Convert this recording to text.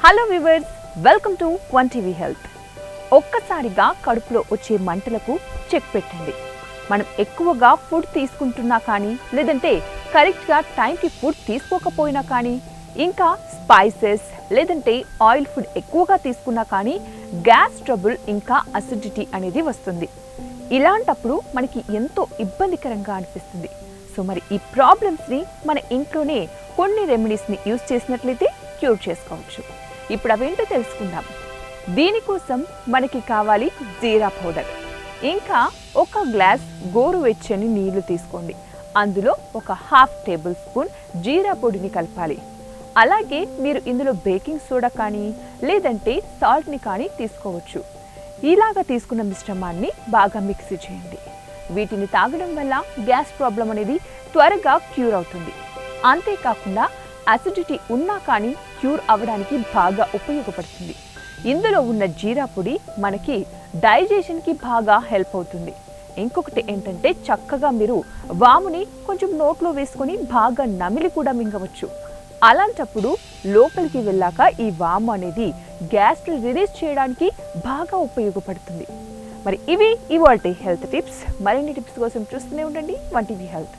Hello viewers, welcome to one TV health. ఒక్కసారిగా కడుపులో వచ్చే మంటలకు చెక్ పెట్టండి. మనం ఎక్కువగా ఫుడ్ తీసుకుంటున్నా కానీ, లేదంటే కరెక్ట్గా టైంకి ఫుడ్ తీసుకోకపోయినా కానీ, ఇంకా స్పైసెస్ లేదంటే ఆయిల్ ఫుడ్ ఎక్కువగా తీసుకున్నా కానీ గ్యాస్ ట్రబుల్ ఇంకా అసిడిటీ అనేది వస్తుంది. ఇలాంటప్పుడు మనకి ఎంతో ఇబ్బందికరంగా అనిపిస్తుంది. సో మరి ఈ ప్రాబ్లమ్స్ని మన ఇంట్లోనే కొన్ని రెమెడీస్ని యూజ్ చేసినట్లయితే క్యూర్ చేసుకోవచ్చు. ఇప్పుడు అవేంటో తెలుసుకుందాం. దీనికోసం మనకి కావాలి జీరా పౌడర్. ఇంకా ఒక గ్లాస్ గోరువెచ్చని నీళ్లు తీసుకోండి. అందులో ఒక ½ టేబుల్ స్పూన్ జీరా పొడిని కలపాలి. అలాగే మీరు ఇందులో బేకింగ్ సోడా కానీ లేదంటే సాల్ట్ని కానీ తీసుకోవచ్చు. ఇలాగా తీసుకున్న మిశ్రమాన్ని బాగా మిక్సీ చేయండి. వీటిని తాగడం వల్ల గ్యాస్ ప్రాబ్లం అనేది త్వరగా క్యూర్ అవుతుంది. అంతేకాకుండా అసిడిటీ ఉన్నా కానీ క్యూర్ అవ్వడానికి బాగా ఉపయోగపడుతుంది. ఇందులో ఉన్న జీరా పొడి మనకి డైజెషన్కి బాగా హెల్ప్ అవుతుంది. ఇంకొకటి ఏంటంటే చక్కగా మీరు వాముని కొంచెం నోట్లో వేసుకొని బాగా నమిలి కూడా మింగవచ్చు. అలాంటప్పుడు లోపలికి వెళ్ళాక ఈ వాము అనేది గ్యాస్ని రిలీజ్ చేయడానికి బాగా ఉపయోగపడుతుంది. మరి ఇవి ఇవాల్టి హెల్త్ టిప్స్. మరిన్ని టిప్స్ కోసం చూస్తూనే ఉండండి వన్ టీవీ హెల్త్.